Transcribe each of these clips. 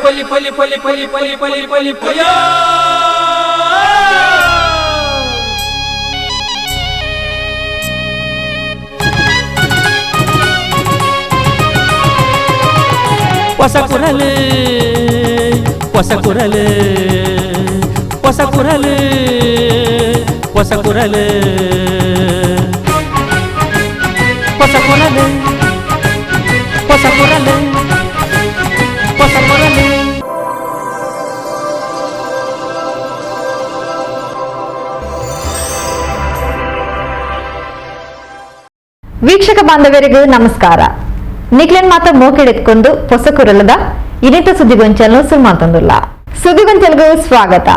ಪಲಿ ಪಲಿ ಪಲಿ ಪಲಿ ಪಲಿ ಪಲಿ ಪಲಿ ಪಯ ಹೊಸ ಕುರಲು ಹೊಸ ಕುರಲು ಹೊಸ ಕುರಲು ಹೊಸ ಕುರಲು ಹೊಸ ಕುರಲು ಹೊಸ ಕುರಲು ಹೊಸ ಕುರಲು. ವೀಕ್ಷಕ ಬಾಂಧವರಿಗೂ ನಮಸ್ಕಾರ. ನಿಕ್ಲೆನ್ ಮಾತ ಮೋಕೆಡೆತ್ಕೊಂಡು ಹೊಸ ಕುರಲದ ಇನ್ನಿತ ಸುದ್ದಿಗೊಂಚಲು ಸುಮಾತಂದುಲ್ಲ. ಸುದ್ದಿಗೊಂಚಲ್ಗೂ ಸ್ವಾಗತ.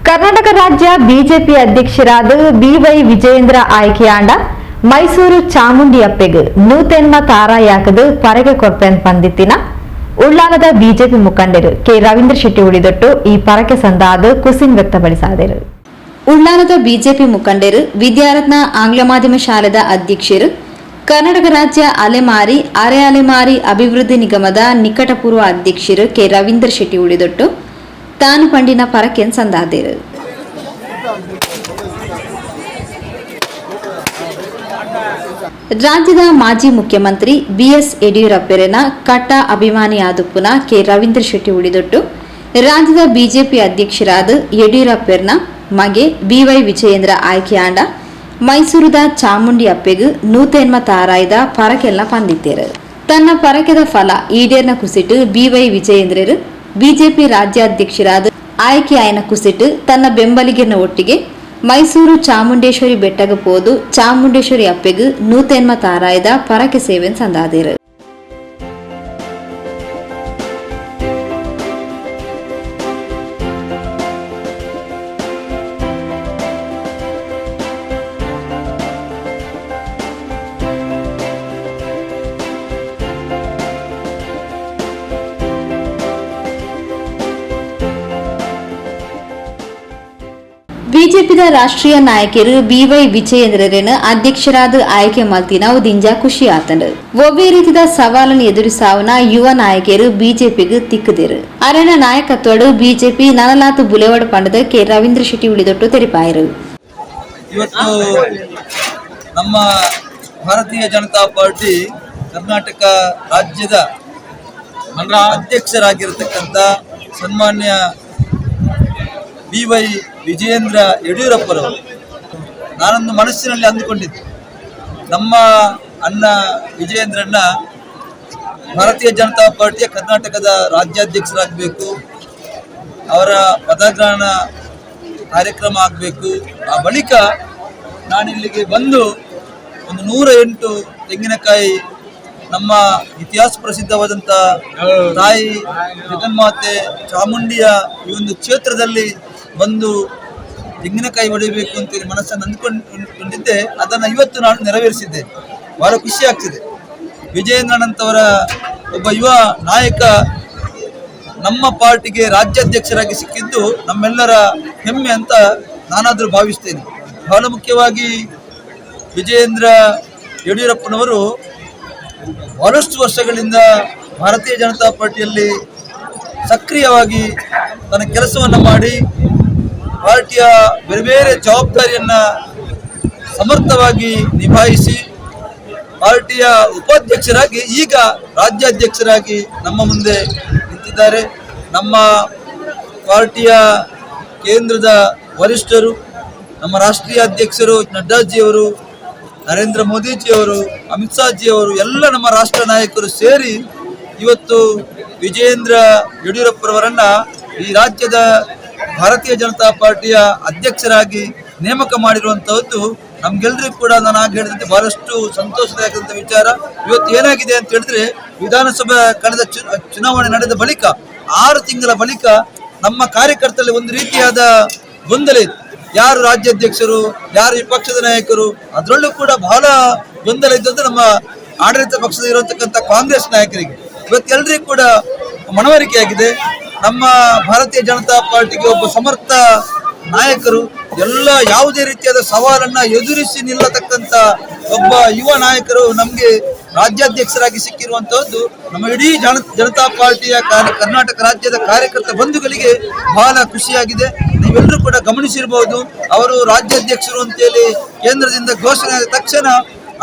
ಕರ್ನಾಟಕ ರಾಜ್ಯ ಬಿಜೆಪಿ ಅಧ್ಯಕ್ಷರಾದ BY ವಿಜಯೇಂದ್ರ ಆಯ್ಕೆಯಾಂಡ ಮೈಸೂರು ಚಾಮುಂಡಿ ಅಪ್ಪೆಗ್ ನೂತೆನ್ಮ ತಾರಾಯಾಕದು ಪರಗೆ ಕೊರ್ಪೆನ್ ಪಂದಿತ್ತಿನ ಉಳ್ಳಾಲದ ಬಿಜೆಪಿ ಮುಖಂಡರು ಕೆ ರವೀಂದ್ರ ಶೆಟ್ಟಿ ಉಳಿದೊಟ್ಟು ಈ ಪರಕೆ ಸಂದಾದು ಕುಸಿನ್ ವ್ಯಕ್ತಪಡಿಸಿದರು. ಉಳ್ಳಾಲದ ಬಿಜೆಪಿ ಮುಖಂಡರು, ವಿದ್ಯಾರತ್ನ ಆಂಗ್ಲ ಮಾಧ್ಯಮ ಶಾಲೆದ ಅಧ್ಯಕ್ಷರು, ಕರ್ನಾಟಕ ರಾಜ್ಯ ಅಲೆಮಾರಿ ಅರೆ ಅಲೆಮಾರಿ ಅಭಿವೃದ್ಧಿ ನಿಗಮದ ನಿಕಟಪೂರ್ವ ಅಧ್ಯಕ್ಷರು ಕೆ ರವೀಂದ್ರ ಶೆಟ್ಟಿ ಉಳಿದೊಟ್ಟು ತಾನು ಪಂಡಿನ ಪರಕೆನ್ ಸಂದಾದರು. ರಾಜ್ಯದ ಮಾಜಿ ಮುಖ್ಯಮಂತ್ರಿ BS ಯಡಿಯೂರಪ್ಪರನ ಕಟ್ಟ ಅಭಿಮಾನಿ ಆದುಪ್ಪುನ ಕೆ ರವೀಂದ್ರ ಶೆಟ್ಟಿ ಉಳಿದೊಟ್ಟು ರಾಜ್ಯದ ಬಿಜೆಪಿ ಅಧ್ಯಕ್ಷರಾದ ಯಡಿಯೂರಪ್ಪರನ ಮಗೆ BY ವಿಜಯೇಂದ್ರ ಆಯ್ಕೆಯಾಂಡ ಮೈಸೂರುದ ಚಾಮುಂಡಿ ಅಪ್ಪೆಗೂ ನೂತೆನ್ಮ ತಾರಾಯ್ದ ಪರಕೆಲ್ಲ ಪಂದಿತ್ತೇರು. ತನ್ನ ಪರಕೆದ ಫಲ ಈಡೇರ್ನ ಕುಸಿಟ್ಟು BY ವಿಜಯೇಂದ್ರರು ಬಿಜೆಪಿ ರಾಜ್ಯಾಧ್ಯಕ್ಷರಾದ ಆಯ್ಕೆ ಆಯ್ನ ಕುಸಿಟ್ಟು ತನ್ನ ಬೆಂಬಲಿಗರನ ಒಟ್ಟಿಗೆ ಮೈಸೂರು ಚಾಮುಂಡೇಶ್ವರಿ ಬೆಟ್ಟಗ ಪೋದು ಚಾಮುಂಡೇಶ್ವರಿ ಅಪ್ಪೆಗೂ ನೂತೆನ್ಮ ತಾರಾಯ್ದ ಪರಕೆ ಸೇವೆನ್ ಸಂದಾದೇರು. ಬಿಜೆಪಿದ ರಾಷ್ಟ್ರೀಯ ನಾಯಕರು BY ವಿಜಯೇಂದ್ರರನ್ನು ಅಧ್ಯಕ್ಷರಾದ ಆಯ್ಕೆ ಮಲ್ತಿನ ದಿಂಜ ಖುಷಿ ಆತಂಡು. ಒಬ್ಬೇ ರೀತಿದ ಸವಾಲನ್ನು ಎದುರಿಸಾವನ ಯುವ ನಾಯಕರು ಬಿಜೆಪಿಗೆ ತಿಕ್ಕದಿರು. ಅರಣ ನಾಯಕತ್ವಡು ಬಿಜೆಪಿ ನನಲಾತು ಬುಲೆವಾಡ ಪಂಡದ ಕೆ ರವೀಂದ್ರ ಶೆಟ್ಟಿ ಉಳಿದೊಟ್ಟು ತೆರಿಪಾಯರು. ಇವತ್ತು ನಮ್ಮ ಭಾರತೀಯ ಜನತಾ ಪಾರ್ಟಿ ಕರ್ನಾಟಕ ರಾಜ್ಯದ ಅಧ್ಯಕ್ಷರಾಗಿರತಕ್ಕಂಥ ಸನ್ಮಾನ್ಯ BY ವಿಜಯೇಂದ್ರ ಯಡಿಯೂರಪ್ಪರವರು, ನಾನೊಂದು ಮನಸ್ಸಿನಲ್ಲಿ ಅಂದುಕೊಂಡಿದ್ದೆ, ನಮ್ಮ ಅಣ್ಣ ವಿಜಯೇಂದ್ರನ್ನ ಭಾರತೀಯ ಜನತಾ ಪಾರ್ಟಿಯ ಕರ್ನಾಟಕದ ರಾಜ್ಯಾಧ್ಯಕ್ಷರಾಗಬೇಕು, ಅವರ ಪದಗ್ರಹಣ ಕಾರ್ಯಕ್ರಮ ಆಗಬೇಕು. ಆ ಬಳಿಕ ನಾನಿಲ್ಲಿಗೆ ಬಂದು ಒಂದು 108 ತೆಂಗಿನಕಾಯಿ ನಮ್ಮ ಇತಿಹಾಸ ಪ್ರಸಿದ್ಧವಾದಂಥ ತಾಯಿ ಜಗನ್ಮಾತೆ ಚಾಮುಂಡಿಯ ಈ ಒಂದು ಕ್ಷೇತ್ರದಲ್ಲಿ ಬಂದು ತೆಂಗಿನಕಾಯಿ ಹೊಡೆಯಬೇಕು ಅಂತೇಳಿ ಮನಸ್ಸನ್ನು ಅಂದುಕೊಂಡಿದ್ದೆ. ಅದನ್ನು ಇವತ್ತು ನಾನು ನೆರವೇರಿಸಿದ್ದೆ. ಬಹಳ ಖುಷಿ ಆಗ್ತಿದೆ. ವಿಜಯೇಂದ್ರನಂತವರ ಒಬ್ಬ ಯುವ ನಾಯಕ ನಮ್ಮ ಪಾರ್ಟಿಗೆ ರಾಜ್ಯಾಧ್ಯಕ್ಷರಾಗಿ ಸಿಕ್ಕಿದ್ದು ನಮ್ಮೆಲ್ಲರ ಹೆಮ್ಮೆ ಅಂತ ನಾನಾದರೂ ಭಾವಿಸ್ತೇನೆ. ಬಹಳ ಮುಖ್ಯವಾಗಿ ವಿಜಯೇಂದ್ರ ಯಡಿಯೂರಪ್ಪನವರು ಬಹಳಷ್ಟು ವರ್ಷಗಳಿಂದ ಭಾರತೀಯ ಜನತಾ ಪಾರ್ಟಿಯಲ್ಲಿ ಸಕ್ರಿಯವಾಗಿ ತನ್ನ ಕೆಲಸವನ್ನು ಮಾಡಿ ಪಾರ್ಟಿಯ ಬೇರೆ ಬೇರೆ ಜವಾಬ್ದಾರಿಯನ್ನು ಸಮರ್ಥವಾಗಿ ನಿಭಾಯಿಸಿ ಪಾರ್ಟಿಯ ಉಪಾಧ್ಯಕ್ಷರಾಗಿ ಈಗ ರಾಜ್ಯಾಧ್ಯಕ್ಷರಾಗಿ ನಮ್ಮ ಮುಂದೆ ನಿಂತಿದ್ದಾರೆ. ನಮ್ಮ ಪಾರ್ಟಿಯ ಕೇಂದ್ರದ ವರಿಷ್ಠರು, ನಮ್ಮ ರಾಷ್ಟ್ರೀಯ ಅಧ್ಯಕ್ಷರು ನಡ್ಡಾಜಿಯವರು, ನರೇಂದ್ರ ಮೋದಿಜಿಯವರು, ಅಮಿತ್ ಶಾಜಿಯವರು, ಎಲ್ಲ ನಮ್ಮ ರಾಷ್ಟ್ರ ನಾಯಕರು ಸೇರಿ ಇವತ್ತು ವಿಜಯೇಂದ್ರ ಯಡಿಯೂರಪ್ಪರವರನ್ನ ಈ ರಾಜ್ಯದ ಭಾರತೀಯ ಜನತಾ ಪಾರ್ಟಿಯ ಅಧ್ಯಕ್ಷರಾಗಿ ನೇಮಕ ಮಾಡಿರುವಂತಹದ್ದು ನಮ್ಗೆಲ್ಲರಿಗೂ ಕೂಡ ನಾನು ಆಗ ಹೇಳಿದಂತೆ ಬಹಳಷ್ಟು ಸಂತೋಷದಾಯಕವಾದ ವಿಚಾರ. ಇವತ್ತು ಏನಾಗಿದೆ ಅಂತ ಹೇಳಿದ್ರೆ, ವಿಧಾನಸಭೆ ಕಳೆದ ಚುನಾವಣೆ ನಡೆದ ಬಳಿಕ 6 ತಿಂಗಳ ಬಳಿಕ ನಮ್ಮ ಕಾರ್ಯಕರ್ತರಲ್ಲಿ ಒಂದು ರೀತಿಯಾದ ಗೊಂದಲ ಇತ್ತು. ಯಾರು ರಾಜ್ಯಾಧ್ಯಕ್ಷರು, ಯಾರು ವಿಪಕ್ಷದ ನಾಯಕರು, ಅದರಲ್ಲೂ ಕೂಡ ಬಹಳ ಗೊಂದಲ ಇದ್ದದ್ದು ನಮ್ಮ ಆಡಳಿತ ಪಕ್ಷದ ಇರತಕ್ಕಂಥ ಕಾಂಗ್ರೆಸ್ ನಾಯಕರಿಗೆ. ಇವತ್ತೆಲ್ಲರಿಗೂ ಕೂಡ ಮನವರಿಕೆಯಾಗಿದೆ. ನಮ್ಮ ಭಾರತೀಯ ಜನತಾ ಪಾರ್ಟಿಗೆ ಒಬ್ಬ ಸಮರ್ಥ ನಾಯಕರು, ಎಲ್ಲ ಯಾವುದೇ ರೀತಿಯಾದ ಸವಾಲನ್ನ ಎದುರಿಸಿ ನಿಲ್ಲತಕ್ಕಂಥ ಒಬ್ಬ ಯುವ ನಾಯಕರು ನಮಗೆ ರಾಜ್ಯಾಧ್ಯಕ್ಷರಾಗಿ ಸಿಕ್ಕಿರುವಂತಹದ್ದು ನಮ್ಮ ಇಡೀ ಜನತಾ ಪಾರ್ಟಿಯ ಕರ್ನಾಟಕ ರಾಜ್ಯದ ಕಾರ್ಯಕರ್ತ ಬಂಧುಗಳಿಗೆ ಬಹಳ ಖುಷಿಯಾಗಿದೆ. ನೀವೆಲ್ಲರೂ ಕೂಡ ಗಮನಿಸಿರಬಹುದು, ಅವರು ರಾಜ್ಯಾಧ್ಯಕ್ಷರು ಅಂತೇಳಿ ಕೇಂದ್ರದಿಂದ ಘೋಷಣೆ ಆದ ತಕ್ಷಣ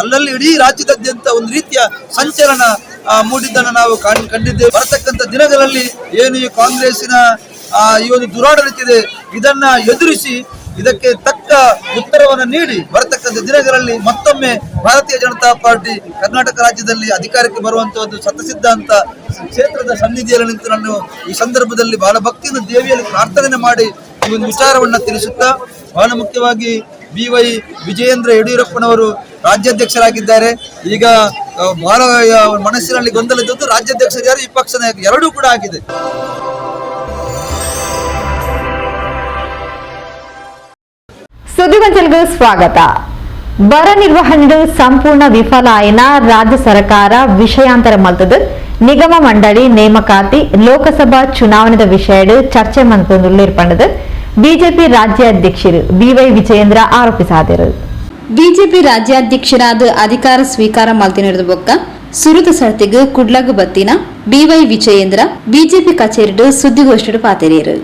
ಅಲ್ಲಲ್ಲಿ ಇಡೀ ರಾಜ್ಯದಾದ್ಯಂತ ಒಂದು ರೀತಿಯ ಸಂಚಲನ ಮೂಡಿದ್ದನ್ನು ನಾವು ಕಂಡಿದ್ದೇವೆ. ಬರತಕ್ಕಂಥ ದಿನಗಳಲ್ಲಿ ಏನು ಈ ಕಾಂಗ್ರೆಸ್ಸಿನ ಈ ಒಂದು ದುರಾಡಳಿತ ಇದೆ, ಇದನ್ನ ಎದುರಿಸಿ ಇದಕ್ಕೆ ತಕ್ಕ ಉತ್ತರವನ್ನು ನೀಡಿ ಬರತಕ್ಕಂಥ ದಿನಗಳಲ್ಲಿ ಮತ್ತೊಮ್ಮೆ ಭಾರತೀಯ ಜನತಾ ಪಾರ್ಟಿ ಕರ್ನಾಟಕ ರಾಜ್ಯದಲ್ಲಿ ಅಧಿಕಾರಕ್ಕೆ ಬರುವಂತಹ ಒಂದು ಶತಸಿದ್ಧಾಂತ ಕ್ಷೇತ್ರದ ಸನ್ನಿಧಿಯಲ್ಲಿ ನಿಂತು ನಾನು ಈ ಸಂದರ್ಭದಲ್ಲಿ ಬಹಳ ಭಕ್ತಿಯಿಂದ ದೇವಿಯಲ್ಲಿ ಪ್ರಾರ್ಥನೆ ಮಾಡಿ ಈ ಒಂದು ವಿಚಾರವನ್ನ ತಿಳಿಸುತ್ತಾ, ಬಹಳ ಮುಖ್ಯವಾಗಿ BY ವಿಜಯೇಂದ್ರ ಯಡಿಯೂರಪ್ಪನವರು ರಾಜ್ಯಾಧ್ಯಕ್ಷರಾಗಿದ್ದಾರೆ. ಈಗ ಬಹಳ ಮನಸ್ಸಿನಲ್ಲಿ ಗೊಂದಲ ಇದ್ದದ್ದು ರಾಜ್ಯಾಧ್ಯಕ್ಷರು ಯಾರು, ಈ ಪಕ್ಷ ನಾಯಕ ಎರಡೂ ಕೂಡ ಆಗಿದೆ. ಸುದ್ದಿಗೊಂಚಲಿಗೆ ಸ್ವಾಗತ. ಬರ ನಿರ್ವಹಣೆ ಸಂಪೂರ್ಣ ವಿಫಲ ಆಯ್ನ ರಾಜ್ಯ ಸರ್ಕಾರ ವಿಷಯಾಂತರ ಮಲ್ತದ ನಿಗಮ ಮಂಡಳಿ ನೇಮಕಾತಿ ಲೋಕಸಭಾ ಚುನಾವಣೆದ ವಿಷಯ ಚರ್ಚೆ ಮಂತ್ರದ ಬಿಜೆಪಿ ರಾಜ್ಯಾಧ್ಯಕ್ಷರು BY ವಿಜಯೇಂದ್ರ ಆರೋಪಿಸಿದರು. ಬಿಜೆಪಿ ರಾಜ್ಯಾಧ್ಯಕ್ಷರಾದ ಅಧಿಕಾರ ಸ್ವೀಕಾರ ಮಲ್ತಿನದ ಬೊಕ್ಕ ಸುರುತ ಸರತಿಗೆ ಕುಡ್ಲಗ ಬತ್ತಿನ BY ವಿಜಯೇಂದ್ರ ಬಿಜೆಪಿ ಕಚೇರಿ ಸುದ್ದಿಗೋಷ್ಠಿ ಪಾತೆರೇರು.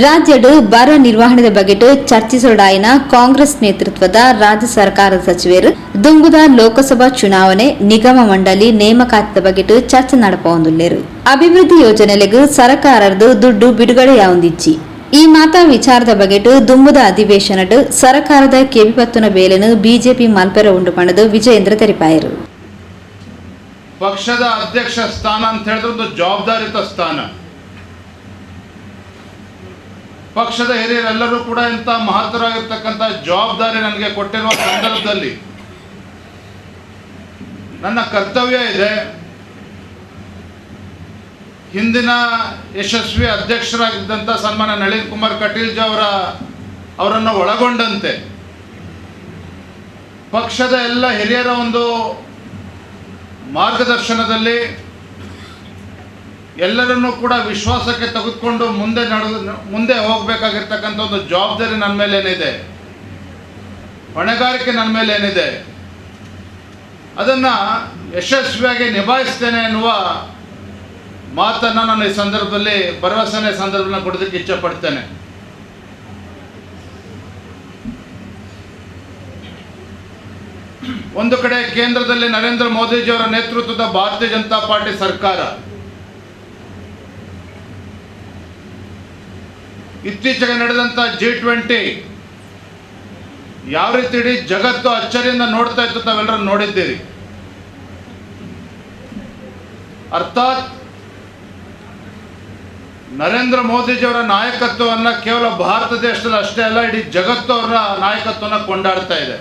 ರಾಜ್ಯದ ಬರ ನಿರ್ವಹಣೆ ಬಗ್ಗೆ ಚರ್ಚಿಸೋಡಾಯಿನ ಕಾಂಗ್ರೆಸ್ ನೇತೃತ್ವದ ರಾಜ್ಯ ಸರ್ಕಾರದ ಸಚಿವರು ದುಂಗುದ ಲೋಕಸಭಾ ಚುನಾವಣೆ ನಿಗಮ ಮಂಡಳಿ ನೇಮಕಾತಿದ ಬಗ್ಗೆ ಚರ್ಚೆ ನಡಪೊಂದುಲ್ಲೇರು. ಅಭಿವೃದ್ಧಿ ಯೋಜನೆಗಳಿಗೆ ಸರ್ಕಾರದ ದುಡ್ಡು ಬಿಡುಗಡೆಯಾವೊಂದಿಚ್ಚಿ ಈ ಮಾತಾ ವಿಚಾರದ ಬಗ್ಗೆ ದುಂಬುದ ಅಧಿವೇಶನದ ಸರ್ಕಾರದ ಕೆವಿಪತ್ತುನ ಬೇಲೆನು ಬಿಜೆಪಿ ಮಲ್ಪೆರ ಉಂಡು ಪಣದು ವಿಜಯೇಂದ್ರ ತೆರಿಪಾಯರು. ಪಕ್ಷದ ಅಧ್ಯಕ್ಷ ಸ್ಥಾನ ಅಂತ ಹೇಳಿದ್ರೆ ಒಂದು ಜವಾಬ್ದಾರಿತ ಸ್ಥಾನ. ಪಕ್ಷದ ಹಿರಿಯರೆಲ್ಲರೂ ಕೂಡ ಇಂಥ ಮಹತ್ತರವಾಗಿರ್ತಕ್ಕಂಥ ಜವಾಬ್ದಾರಿ ನನಗೆ ಕೊಟ್ಟಿರುವ ಸಂದರ್ಭದಲ್ಲಿ ನನ್ನ ಕರ್ತವ್ಯ ಇದೆ, ಹಿಂದಿನ ಯಶಸ್ವಿ ಅಧ್ಯಕ್ಷರಾಗಿದ್ದಂಥ ಸನ್ಮಾನ್ಯ ನಳಿನ್ ಕುಮಾರ್ ಕಟೀಲ್ ಜಿ ಅವರನ್ನು ಒಳಗೊಂಡಂತೆ ಪಕ್ಷದ ಎಲ್ಲ ಹಿರಿಯರ ಒಂದು ಮಾರ್ಗದರ್ಶನದಲ್ಲಿ ಎಲ್ಲರನ್ನೂ ಕೂಡ ವಿಶ್ವಾಸಕ್ಕೆ ತೆಗೆದುಕೊಂಡು ಮುಂದೆ ಹೋಗಬೇಕಾಗಿರ್ತಕ್ಕಂಥ ಒಂದು ಜವಾಬ್ದಾರಿ ನನ್ನ ಮೇಲೆ ಏನಿದೆ, ಹೊಣೆಗಾರಿಕೆ ನನ್ನ ಮೇಲೆ ಏನಿದೆ, ಅದನ್ನು ಯಶಸ್ವಿಯಾಗಿ ನಿಭಾಯಿಸ್ತೇನೆ ಎನ್ನುವ ಮಾತನ್ನು ನಾನು ಈ ಸಂದರ್ಭದಲ್ಲಿ ಭರವಸೆಯ ಸಂದರ್ಭದಲ್ಲಿ ಕೊಡೋದಕ್ಕೆ ಇಚ್ಛೆಪಡ್ತೇನೆ. ಒಂದು ಕಡೆ ಕೇಂದ್ರದಲ್ಲಿ ನರೇಂದ್ರ ಮೋದಿಜಿಯವರ ನೇತೃತ್ವದ ಭಾರತೀಯ ಜನತಾ ಪಾರ್ಟಿ ಸರ್ಕಾರ ಇತ್ತೀಚೆಗೆ ನಡೆದಂಥ G20 ಯಾವ ರೀತಿ ಇಡೀ ಜಗತ್ತು ಅಚ್ಚರಿಯಿಂದ ನೋಡ್ತಾ ಇತ್ತು ತಾವೆಲ್ಲರೂ ನೋಡಿದ್ದೀರಿ. ಅರ್ಥಾತ್ ನರೇಂದ್ರ ಮೋದಿಜಿಯವರ ನಾಯಕತ್ವವನ್ನು ಕೇವಲ ಭಾರತ ದೇಶದಲ್ಲಿ ಅಷ್ಟೇ ಅಲ್ಲ, ಇಡೀ ಜಗತ್ತು ಅವರ ನಾಯಕತ್ವವನ್ನು ಕೊಂಡಾಡ್ತಾ ಇದೆ.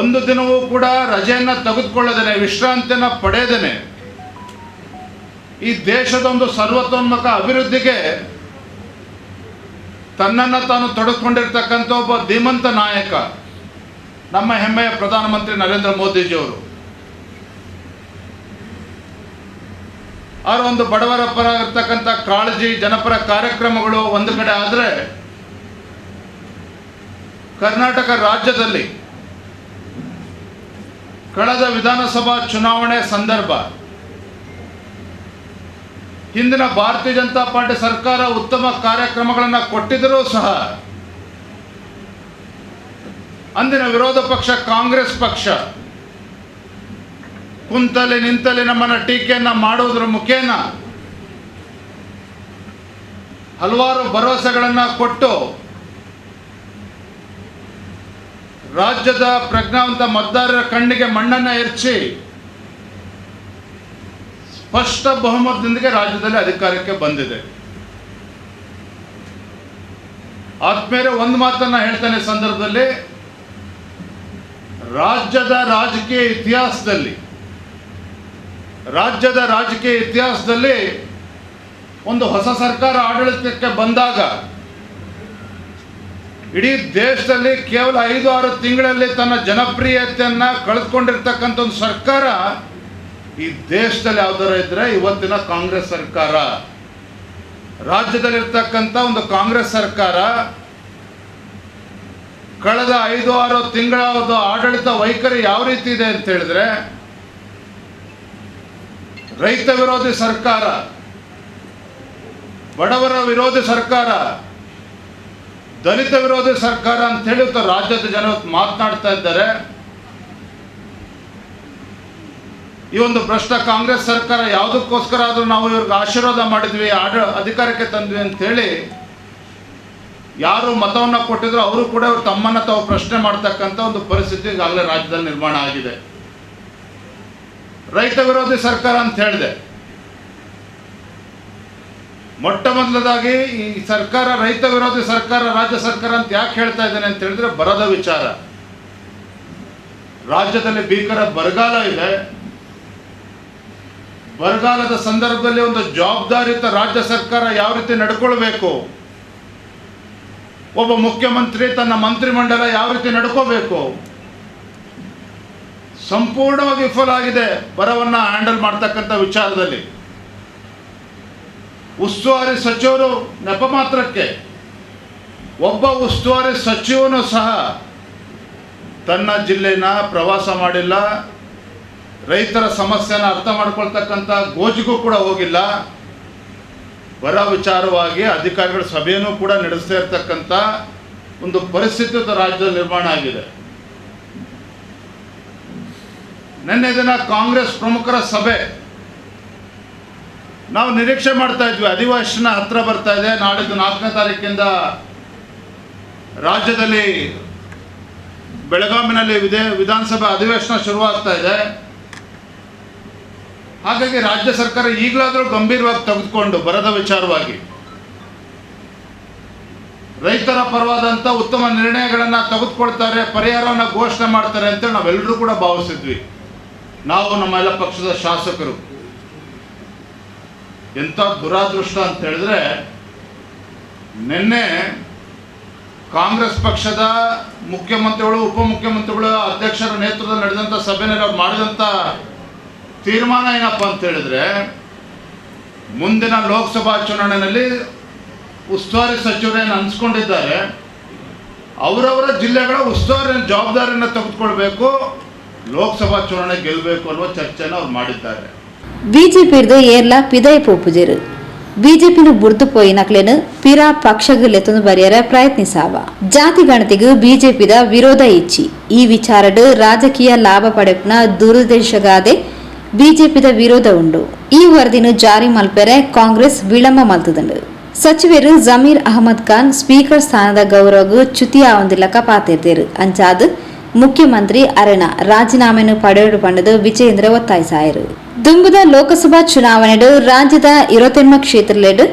ಒಂದು ದಿನವೂ ಕೂಡ ರಜೆಯನ್ನು ತೆಗೆದುಕೊಳ್ಳದೇನೆ, ವಿಶ್ರಾಂತಿಯನ್ನು ಪಡೆಯದೇನೆ ಈ ದೇಶದ ಒಂದು ಸರ್ವತೋನ್ಮುಖ ಅಭಿವೃದ್ಧಿಗೆ ತನ್ನನ್ನು ತಾನು ತೊಡಗಿಕೊಂಡಿರ್ತಕ್ಕಂಥ ಒಬ್ಬ ಧೀಮಂತ ನಾಯಕ ನಮ್ಮ ಹೆಮ್ಮೆಯ ಪ್ರಧಾನಮಂತ್ರಿ ನರೇಂದ್ರ ಮೋದಿಜಿಯವರು. ಅವರ ಒಂದು ಬಡವರ ಪರ ಇರ್ತಕ್ಕಂಥ ಕಾಳಜಿ, ಜನಪರ ಕಾರ್ಯಕ್ರಮಗಳು ಒಂದು ಕಡೆ ಆದರೆ, ಕರ್ನಾಟಕ ರಾಜ್ಯದಲ್ಲಿ ಕಳೆದ ವಿಧಾನಸಭಾ ಚುನಾವಣೆ ಸಂದರ್ಭ ಹಿಂದಿನ ಭಾರತೀಯ ಜನತಾ ಪಾರ್ಟಿ ಸರ್ಕಾರ ಉತ್ತಮ ಕಾರ್ಯಕ್ರಮಗಳನ್ನು ಕೊಟ್ಟಿದ್ದರೂ ಸಹ ಅಂದಿನ ವಿರೋಧ ಪಕ್ಷ ಕಾಂಗ್ರೆಸ್ ಪಕ್ಷ ಕುಂತಲ್ಲಿ ನಿಂತಲ್ಲಿ ನಮ್ಮನ್ನು ಟೀಕೆಯನ್ನು ಮಾಡುವುದರ ಮುಖೇನ ಹಲವಾರು ಭರವಸೆಗಳನ್ನು ಕೊಟ್ಟು ರಾಜ್ಯದ ಪ್ರಜ್ಞಾವಂತ ಮತದಾರರ ಕಣ್ಣಿಗೆ ಮಣ್ಣನ್ನು ಎರಚಿ ಸ್ಪಷ್ಟ ಬಹುಮತದೊಂದಿಗೆ ರಾಜ್ಯದಲ್ಲಿ ಅಧಿಕಾರಕ್ಕೆ ಬಂದಿದೆ. ಆದ್ಮೇಲೆ ಒಂದು ಮಾತನ್ನು ಹೇಳ್ತಾನೆ ಸಂದರ್ಭದಲ್ಲಿ, ರಾಜ್ಯದ ರಾಜಕೀಯ ಇತಿಹಾಸದಲ್ಲಿ ಒಂದು ಹೊಸ ಸರ್ಕಾರ ಆಡಳಿತಕ್ಕೆ ಬಂದಾಗ ಇಡೀ ದೇಶದಲ್ಲಿ ಕೇವಲ 5-6 ತಿಂಗಳಲ್ಲಿ ತನ್ನ ಜನಪ್ರಿಯತೆಯನ್ನು ಕಳೆದುಕೊಂಡಿರ್ತಕ್ಕಂಥ ಒಂದು ಸರ್ಕಾರ ಈ ದೇಶದಲ್ಲಿ ಯಾವ್ದಾರ ಇದ್ರೆ ಇವತ್ತಿನ ಕಾಂಗ್ರೆಸ್ ಸರ್ಕಾರ. ರಾಜ್ಯದಲ್ಲಿರ್ತಕ್ಕಂಥ ಒಂದು ಕಾಂಗ್ರೆಸ್ ಸರ್ಕಾರ ಕಳೆದ 5-6 ತಿಂಗಳ ಆಡಳಿತ ವೈಖರಿ ಯಾವ ರೀತಿ ಇದೆ ಅಂತ ಹೇಳಿದ್ರೆ, ರೈತ ವಿರೋಧಿ ಸರ್ಕಾರ, ಬಡವರ ವಿರೋಧಿ ಸರ್ಕಾರ, ದಲಿತ ವಿರೋಧಿ ಸರ್ಕಾರ ಅಂತ ಹೇಳಿ ರಾಜ್ಯದ ಜನ ಮಾತನಾಡ್ತಾ ಇದ್ದಾರೆ. ಈ ಒಂದು ಭ್ರಷ್ಟ ಕಾಂಗ್ರೆಸ್ ಸರ್ಕಾರ ಯಾವುದಕ್ಕೋಸ್ಕರ ಆದರೂ ನಾವು ಇವ್ರಿಗೆ ಆಶೀರ್ವಾದ ಮಾಡಿದ್ವಿ, ಅಧಿಕಾರಕ್ಕೆ ತಂದ್ವಿ ಅಂತ ಹೇಳಿ ಯಾರು ಮತವನ್ನು ಕೊಟ್ಟಿದ್ರು ಅವರು ಕೂಡ ತಮ್ಮನ್ನು ತಾವು ಪ್ರಶ್ನೆ ಮಾಡ್ತಕ್ಕಂಥ ಒಂದು ಪರಿಸ್ಥಿತಿ ಈಗಾಗಲೇ ರಾಜ್ಯದಲ್ಲಿ ನಿರ್ಮಾಣ ಆಗಿದೆ. ರೈತ ವಿರೋಧಿ ಸರ್ಕಾರ ಅಂತ ಹೇಳಿದೆ. ಮೊಟ್ಟ ಮೊದಲದಾಗಿ ಈ ಸರ್ಕಾರ ರೈತ ವಿರೋಧಿ ಸರ್ಕಾರ, ರಾಜ್ಯ ಸರ್ಕಾರ ಅಂತ ಯಾಕೆ ಹೇಳ್ತಾ ಇದ್ದೇನೆ ಅಂತ ಹೇಳಿದ್ರೆ, ಬರದ ವಿಚಾರ. ರಾಜ್ಯದಲ್ಲಿ ಭೀಕರ ಬರಗಾಲ ಇದೆ. ಬರಗಾಲದ ಸಂದರ್ಭದಲ್ಲಿ ಒಂದು ಜವಾಬ್ದಾರಿಯುತ ರಾಜ್ಯ ಸರ್ಕಾರ ಯಾವ ರೀತಿ ನಡ್ಕೊಳ್ಬೇಕು, ಒಬ್ಬ ಮುಖ್ಯಮಂತ್ರಿ ತನ್ನ ಮಂತ್ರಿಮಂಡಲ ಯಾವ ರೀತಿ ನಡ್ಕೋಬೇಕು, ಸಂಪೂರ್ಣವಾಗಿ ವಿಫಲ ಆಗಿದೆ ಬರವನ್ನು ಹ್ಯಾಂಡಲ್ ಮಾಡ್ತಕ್ಕಂಥ ವಿಚಾರದಲ್ಲಿ. ಉಸ್ತುವಾರಿ ಸಚಿವರು ನೆಪ ಮಾತ್ರಕ್ಕೆ, ಒಬ್ಬ ಉಸ್ತುವಾರಿ ಸಚಿವನು ಸಹ ತನ್ನ ಜಿಲ್ಲೆನ ಪ್ರವಾಸ ಮಾಡಿಲ್ಲ, ರೈತರ ಸಮಸ್ಯೆನ ಅರ್ಥ ಮಾಡ್ಕೊಳ್ತಕ್ಕಂಥ ಗೋಜಿಗೂ ಕೂಡ ಹೋಗಿಲ್ಲ. ಬರ ವಿಚಾರವಾಗಿ ಅಧಿಕಾರಿಗಳ ಸಭೆಯನ್ನು ಕೂಡ ನಡೆಸ್ತಾ ಇರ್ತಕ್ಕಂಥ ಒಂದು ಪರಿಸ್ಥಿತಿ ರಾಜ್ಯದಲ್ಲಿ ನಿರ್ಮಾಣ ಆಗಿದೆ. ನಿನ್ನೆ ದಿನ ಕಾಂಗ್ರೆಸ್ ಪ್ರಮುಖರ ಸಭೆ ನಾವು ನಿರೀಕ್ಷೆ ಮಾಡ್ತಾ ಇದ್ವಿ. ಅಧಿವೇಶನ ಹತ್ರ ಬರ್ತಾ ಇದೆ. ನಾಡಿದ್ದು 4ನೇ ತಾರೀಕಿಂದ ರಾಜ್ಯದಲ್ಲಿ ಬೆಳಗಾವಿನಲ್ಲಿ ವಿಧಾನಸಭೆ ಅಧಿವೇಶನ ಶುರುವಾಗ್ತಾ ಇದೆ. ಹಾಗಾಗಿ ರಾಜ್ಯ ಸರ್ಕಾರ ಈಗಲಾದರೂ ಗಂಭೀರವಾಗಿ ತೆಗೆದುಕೊಂಡು ಬರದ ವಿಚಾರವಾಗಿ ರೈತರ ಪರವಾದಂಥ ಉತ್ತಮ ನಿರ್ಣಯಗಳನ್ನು ತೆಗೆದುಕೊಳ್ತಾರೆ, ಪರಿಹಾರವನ್ನು ಘೋಷಣೆ ಮಾಡ್ತಾರೆ ಅಂತೇಳಿ ನಾವೆಲ್ಲರೂ ಕೂಡ ಭಾವಿಸಿದ್ವಿ. ನಾವು ನಮ್ಮೆಲ್ಲ ಪಕ್ಷದ ಶಾಸಕರು. ಎಂಥ ದುರಾದೃಷ್ಟ ಅಂತ ಹೇಳಿದ್ರೆ, ನಿನ್ನೆ ಕಾಂಗ್ರೆಸ್ ಪಕ್ಷದ ಮುಖ್ಯಮಂತ್ರಿಗಳು, ಉಪಮುಖ್ಯಮಂತ್ರಿಗಳು, ಅಧ್ಯಕ್ಷರ ನೇತೃತ್ವದಲ್ಲಿ ನಡೆದಂಥ ಸಭೆಯಲ್ಲಿ ಅವ್ರು ಮಾಡಿದಂಥ ತೀರ್ಮಾನ ಏನಪ್ಪ ಅಂತ ಹೇಳಿದ್ರೆ, ಮುಂದಿನ ಲೋಕಸಭಾ ಚುನಾವಣೆಯಲ್ಲಿ ಉಸ್ತುವಾರಿ ಸಚಿವರೇನು ಅನ್ಸ್ಕೊಂಡಿದ್ದಾರೆ ಅವರವರ ಜಿಲ್ಲೆಗಳ ಉಸ್ತುವಾರಿ ಜವಾಬ್ದಾರಿಯನ್ನು ತೆಗೆದುಕೊಳ್ಬೇಕು, ಲೋಕಸಭಾ ಚುನಾವಣೆ ಗೆಲ್ಲಬೇಕು ಅನ್ನುವ ಚರ್ಚೆಯನ್ನು ಅವ್ರು ಮಾಡಿದ್ದಾರೆ. ബിജെപിയുടെ ഏർല പിതയ പോപ്പുജേರು ಬಿಜೆಪಿನ ಬುರ್ದು ಪೋಯಿನಕ್ಲೇನು ಪಿರಾ ಪಕ್ಷಗಲೆತ್ತೊಂದು ಬರೆಯರ ಪ್ರಯತ್ನಿಸಾವ. ಜಾತಿ ಗಣತಿಗೂ ಬಿಜೆಪಿದ ವಿರೋಧ ಇಚ್ಚಿ ಈ ವಿಚಾರಡು ರಾಜಕೀಯ ಲಾಭ ಪಡೆಪ್ನ ದುರುದ್ದೇಶಗಾದೆ ಬಿಜೆಪಿದ ವಿರೋಧ ಉಂಡು. ಈ ವರದಿನು ಜಾರಿ ಮಲ್ಪೆರೆ ಕಾಂಗ್ರೆಸ್ ವಿಳಂಬ ಮಲ್ತದುಂಡು. ಸಚಿವರು ಜಮೀರ್ ಅಹಮದ್ ಖಾನ್ ಸ್ಪೀಕರ್ ಸ್ಥಾನದ ಗೌರವಗೂ ಚ್ಯುತಿ ಆವಂದಿಲ್ಲಕ ಪಾತಿರ್ದೇರು ಅಂಚಾದು ಮುಖ್ಯಮಂತ್ರಿ ಅರಣ ರಾಜೀನಾಮೆಯನ್ನು ಪಡೆಯೋಡು ಪಂಡದು ವಿಜಯೇಂದ್ರ ಒತ್ತಾಯಿಸಾಯರು. ದುಂಬುದ ಲೋಕಸಭಾ ಚುನಾವಣೆಡು ರಾಜ್ಯದ 28 ಕ್ಷೇತ್ರಲೆಡು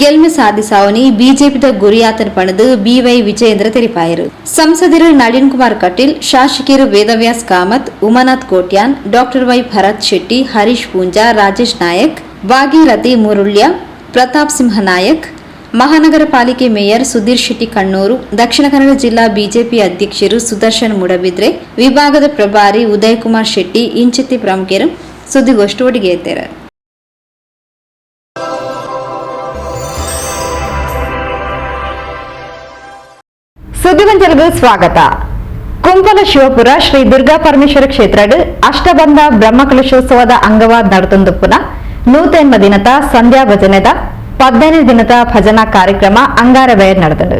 ಗೆಲ್ಮೆ ಸಾಧಿಸಾವನಿ ಬಿಜೆಪಿದ ಗುರಿಯಾತನ ಪಣದು ಬಿವೈ ವಿಜಯೇಂದ್ರ ತೆರಿಪಾಯರು. ಸಂಸದರು ನಳಿನ್ ಕುಮಾರ್ ಕಟೀಲ್, ಶಾಸಕಿಯರು ವೇದವ್ಯಾಸ್ ಕಾಮತ್, ಉಮಾನಾಥ್ ಕೋಟ್ಯಾನ್, ಡಾಕ್ಟರ್ ವೈ ಭರತ್ ಶೆಟ್ಟಿ, ಹರೀಶ್ ಪೂಂಜಾ, ರಾಜೇಶ್ ನಾಯಕ್, ಭಾಗೀರಥಿ ಮುರುಳ್ಯ, ಪ್ರತಾಪ್ ಸಿಂಹ ನಾಯಕ್, ಮಹಾನಗರ ಪಾಲಿಕೆ ಮೇಯರ್ ಸುಧೀರ್ ಶೆಟ್ಟಿ ಕಣ್ಣೂರು, ದಕ್ಷಿಣ ಕನ್ನಡ ಜಿಲ್ಲಾ ಬಿಜೆಪಿ ಅಧ್ಯಕ್ಷರು ಸುದರ್ಶನ್ ಮುಡಬಿದ್ರೆ, ವಿಭಾಗದ ಪ್ರಭಾರಿ ಉದಯ್ ಕುಮಾರ್ ಶೆಟ್ಟಿ ಇಂಚಿತಿ ಪ್ರಮುಖರು ಸುದ್ದಿಗೋಷ್ಠಿ ಒಟ್ಟಿಗೆ ಎತ್ತಾರೆ. ಸುದ್ದಿಗೊಂಚಲಿಗೆ ಸ್ವಾಗತ. ಕುಂಪಲ ಶಿವಪುರ ಶ್ರೀ ದುರ್ಗಾ ಪರಮೇಶ್ವರ ಕ್ಷೇತ್ರಡು ಅಷ್ಟಬಂಧ ಬ್ರಹ್ಮಕಲಶೋತ್ಸವದ ಅಂಗವಾದ ನಡೆತೊಂದುಪ್ಪುನ ನೂತನ ದಿನದ ಸಂಧ್ಯಾ ಭಜನೆದ 15 ದಿನದ ಭಜನಾ ಕಾರ್ಯಕ್ರಮ ಅಂಗಾರಬೇರ್ ನಡೆದದು.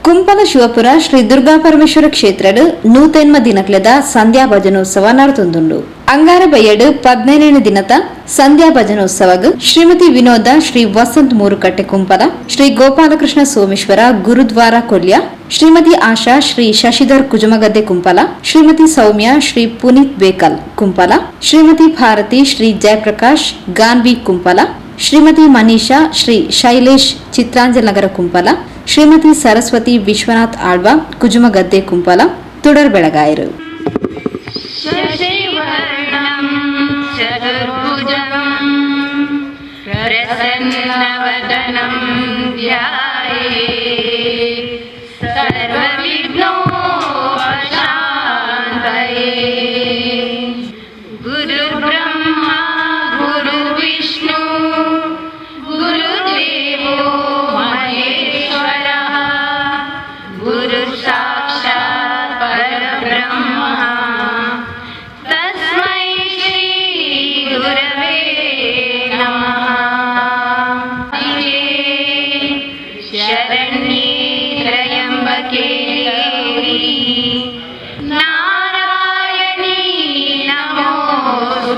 ಕುಂಪಲ ಶಿವಪುರ ಶ್ರೀ ದುರ್ಗಾ ಪರಮೇಶ್ವರ ಕ್ಷೇತ್ರಡು ನೂತನ ದಿನಕ್ಲೆದ ಸಂಧ್ಯಾ ಭಜನೋತ್ಸವ ನಡೆತೊಂದುಂಡು. ಅಂಗಾರ ಬಯ್ಯಡು 15 ದಿನದ ಸಂಧ್ಯಾ ಭಜನೋತ್ಸವಗ್ ಶ್ರೀಮತಿ ವಿನೋದ ಶ್ರೀ ವಸಂತ್ ಮೂರುಕಟ್ಟೆ ಕುಂಪಲ, ಶ್ರೀ ಗೋಪಾಲಕೃಷ್ಣ ಸೋಮೇಶ್ವರ ಗುರುದ್ವಾರ ಕೊಲ್ಯ, ಶ್ರೀಮತಿ ಆಶಾ ಶ್ರೀ ಶಶಿಧರ್ ಕುಜಮಗದ್ದೆ ಕುಂಪಲ, ಶ್ರೀಮತಿ ಸೌಮ್ಯ ಶ್ರೀ ಪುನೀತ್ ಬೇಕಲ್ ಕುಂಪಲ, ಶ್ರೀಮತಿ ಭಾರತಿ ಶ್ರೀ ಜಯಪ್ರಕಾಶ್ ಗಾನ್ವಿ ಕುಂಪಲ, ಶ್ರೀಮತಿ ಮನೀಷಾ ಶ್ರೀ ಶೈಲೇಶ್ ಚಿತ್ರಾಂಜಲ್ ನಗರ ಕುಂಪಲ, ಶ್ರೀಮತಿ ಸರಸ್ವತಿ ವಿಶ್ವನಾಥ್ ಆಳ್ವ ಕುಜುಮಗದ್ದೆ ಕುಂಪಲ ತುಡರ್ ಬೆಳಗಾಯರು. ಶಶಿವರ್ಣಂ ಚತುರ್ಭುಜಂ प्रसन्नवदनं ध्यायेत् सर्वविघ्नोपशान्तये। गुरुर्ब्रह्मा गुरुर्विष्णु गुरुर्देवो महेश्वरः गुरुः साक्षात् परब्रह्म तस्मै श्री गुरवे नमः। शरण्ये त्र्यम्बके गौरी नारायणी नमोस्तुते।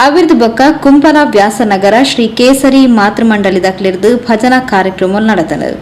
ಅವಿರ್ದು ಬೊಕ್ಕ ಕುಂಪಲ ವ್ಯಾಸನಗರ ಶ್ರೀ ಕೇಸರಿ ಮಾತೃಮಂಡಲಿದ ಕ್ಲಿರ್ದು ಭಜನಾ ಕಾರ್ಯಕ್ರಮ ನಡೆದನು.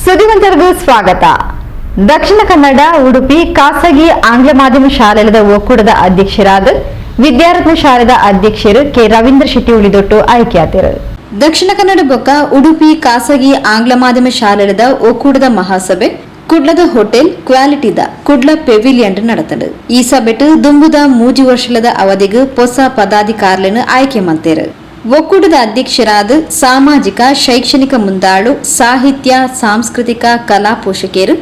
ಸುದ್ದಿವಂತರಿಗೂ ಸ್ವಾಗತ. ದಕ್ಷಿಣ ಕನ್ನಡ ಉಡುಪಿ ಖಾಸಗಿ ಆಂಗ್ಲ ಮಾಧ್ಯಮ ಶಾಲೆಗಳ ಒಕ್ಕೂಟದ ಅಧ್ಯಕ್ಷರಾದ ವಿದ್ಯಾರತ್ನ ಶಾಲೆದ ಅಧ್ಯಕ್ಷರು ಕೆ ರವೀಂದ್ರ ಶೆಟ್ಟಿ ಉಳಿದೊಟ್ಟು ಆಯ್ಕೆಯಾದರು. ದಕ್ಷಿಣ ಕನ್ನಡ ಬೊಕ್ಕ ಉಡುಪಿ ಖಾಸಗಿ ಆಂಗ್ಲ ಮಾಧ್ಯಮ ಶಾಲೆದ ಒಕ್ಕೂಟದ ಮಹಾಸಭೆ ಕುಡ್ಲದ ಹೋಟೆಲ್ ಕ್ವಾಲಿಟಿದ ಕುಡ್ಲ ಪೆವಿಲಿಯನ್ ನಡೆತದು. ಈ ಸಭೆಟ್ ದುಂಬುದ 3 ವರ್ಷದ ಅವಧಿಗೆ ಹೊಸ ಪದಾಧಿಕಾರಿಗಳನ್ನು ಆಯ್ಕೆ ಮಾಡ್ತಾರೆ. ಒಕ್ಕೂಟದ ಅಧ್ಯಕ್ಷರಾದ ಸಾಮಾಜಿಕ ಶೈಕ್ಷಣಿಕ ಮುಂದಾಳು ಸಾಹಿತ್ಯ ಸಾಂಸ್ಕೃತಿಕ ಕಲಾ ಪೋಷಕರು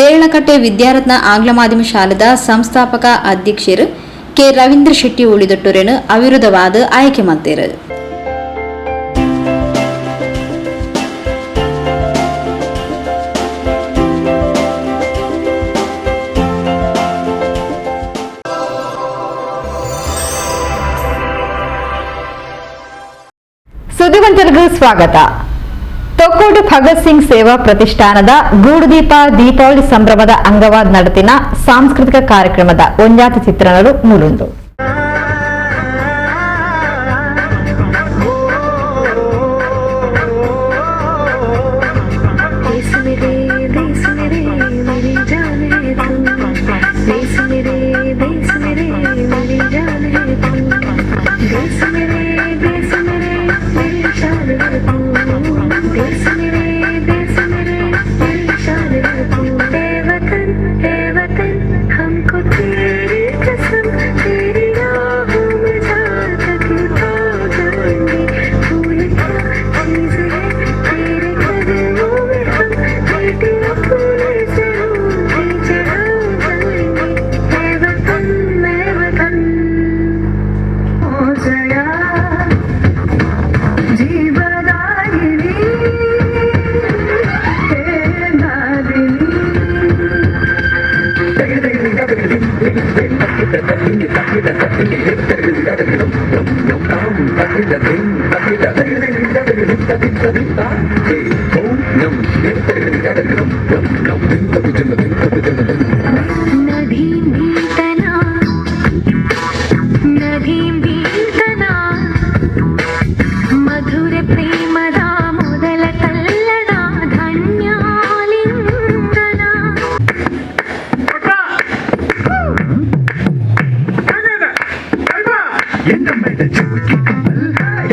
ದೇರಳಕಟ್ಟೆ ವಿದ್ಯಾರತ್ನ ಆಂಗ್ಲ ಮಾಧ್ಯಮ ಶಾಲೆದ ಸಂಸ್ಥಾಪಕ ಅಧ್ಯಕ್ಷರು ಕೆ ರವೀಂದ್ರ ಶೆಟ್ಟಿ ಉಳಿದೊಟ್ಟುರನ್ನು ಅವಿರೋಧವಾದ ಆಯ್ಕೆ ಮಾಡ್ತಾರೆ. ಸುದ್ದಿವಂತರಿಗೂ ಸ್ವಾಗತ. ತೊಕ್ಕೋಡು ಭಗತ್ ಸಿಂಗ್ ಸೇವಾ ಪ್ರತಿಷ್ಠಾನದ ಗೂಡುದೀಪ ದೀಪಾವಳಿ ಸಂಭ್ರಮದ ಅಂಗವಾದ ನಡೆತಿನ ಸಾಂಸ್ಕೃತಿಕ ಕಾರ್ಯಕ್ರಮದ ಒಂಜಾತಿ ಚಿತ್ರಣಗಳು ಮೂಲುಂಡು.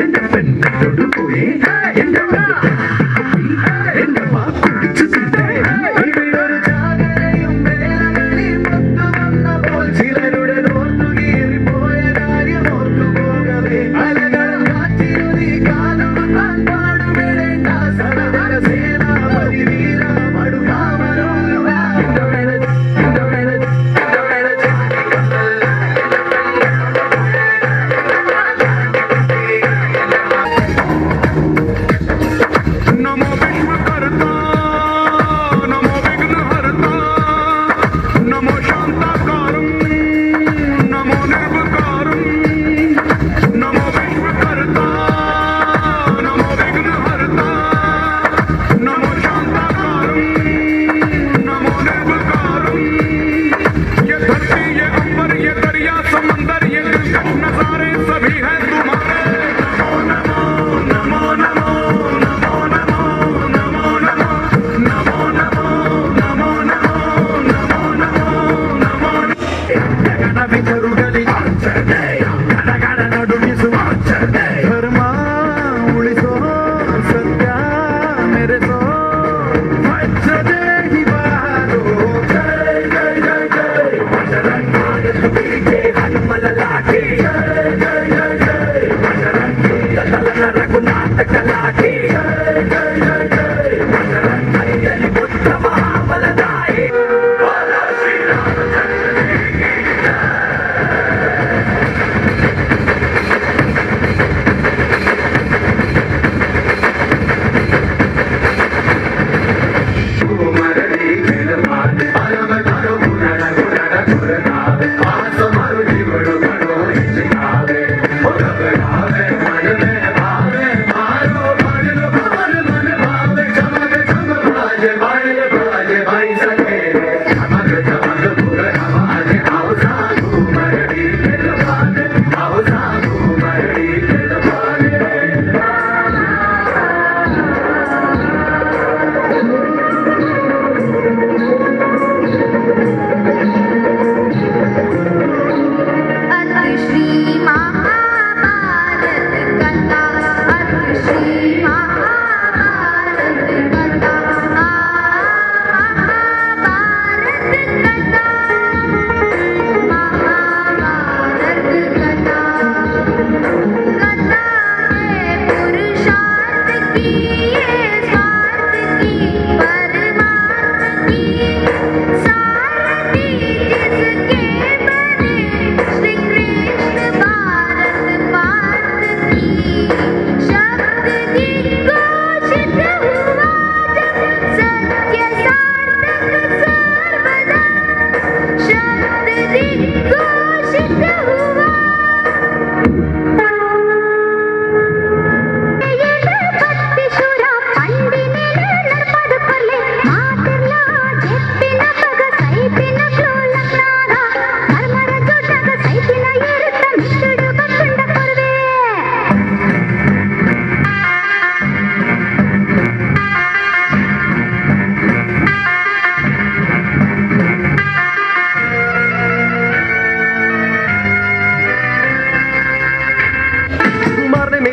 என்ன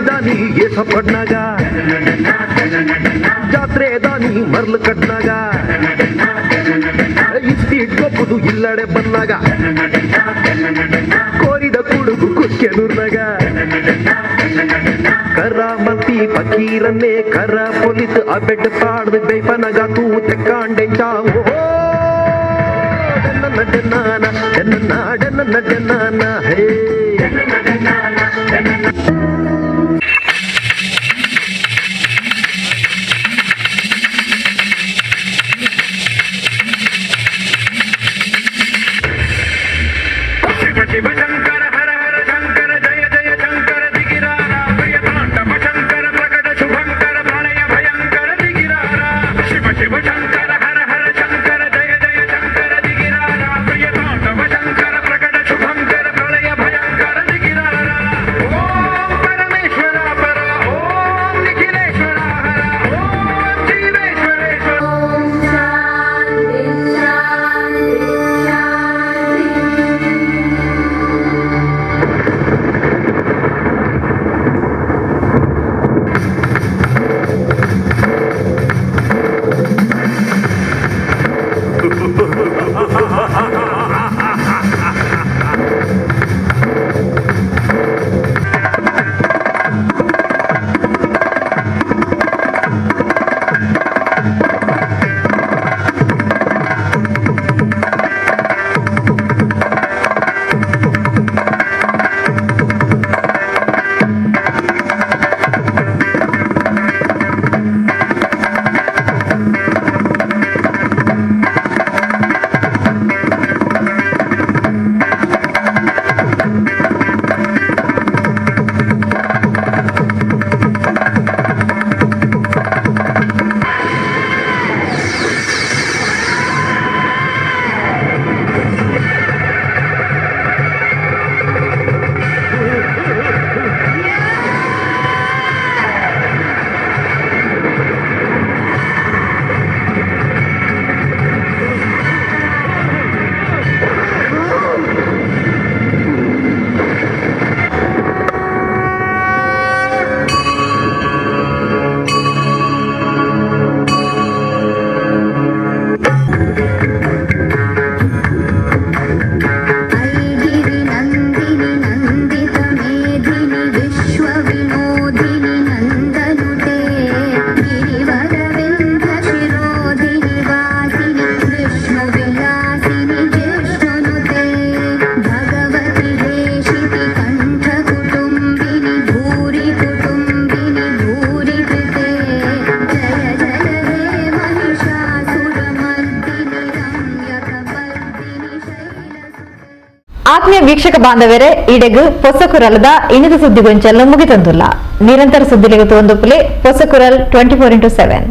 ದಾನಿ ಏಸ ಪಡ್ನಾಗ ಜಾತ್ರೆ ದಾನಿ ಮರ್ಲು ಕಟ್ನಾಗ ಇಸ್ತಿ ಇಟ್ಕೊಪ್ಪುದು ಇಲ್ಲಡೆ ಬಂದಾಗ ಕೋರಿದ ಕುಡುಗು ಕುಕ್ಕೆನೂರ್ನಾಗ ಕರಾಮತಿ ಫಕೀರನ್ನೇ ಕರ ಪೊಲೀಸ್ ಆ ಬೆಡ್ ಪಾಡ್ದು ಬೈಪನಗ ತೂ ತೆಕ್ಕಾಂಡೆ ಚಾವು ಡನ್ನ ಡನ್ನ ಡನ್ನ ಹೇ ಶಿವ ಶಂಕರ ಹರ ಹರ ಶಂಕರ ಜಯ ಜಯ ಶಂಕರ ದಿಗಿರಾರ ಭಯ ತಾಂಡವ ಶಂಕರ ಪ್ರಕಟ ಶುಭಂಕರ ಪ್ರಳಯ ಭಯಂಕರ ದಿಗಿರಾರ ಶಿವ ಶಿವ ಶಂಕರ ಹರ ಹರ ಶಂಕರ ಜಯ ಜಯ ಶಂಕರ ದಿಗಿರಾರ ಭಯ ತಾಂಡವ ಶಂಕರ ಪ್ರಕಟ ಶುಭಂಕರ ಪ್ರಳಯ ಭಯಂಕರ ದಿಗಿರಾರ ಓಂ ಪರಮೇಶ್ವರ ವೀಕ್ಷಕ ಬಾಂಧವರೇ ಇಡೆಗು ಪೊಸಕುರಲದ ಇನ್ನಿತ ಸುದ್ದಿಗೊಂಚಲು ಮುಗಿತಂದುಲ್ಲ ನಿರಂತರ ಸುದ್ದಿಲೆಗೆ ತೋಂದುಪುಲೆ ಪೊಸಕುರಲ್ 24/7.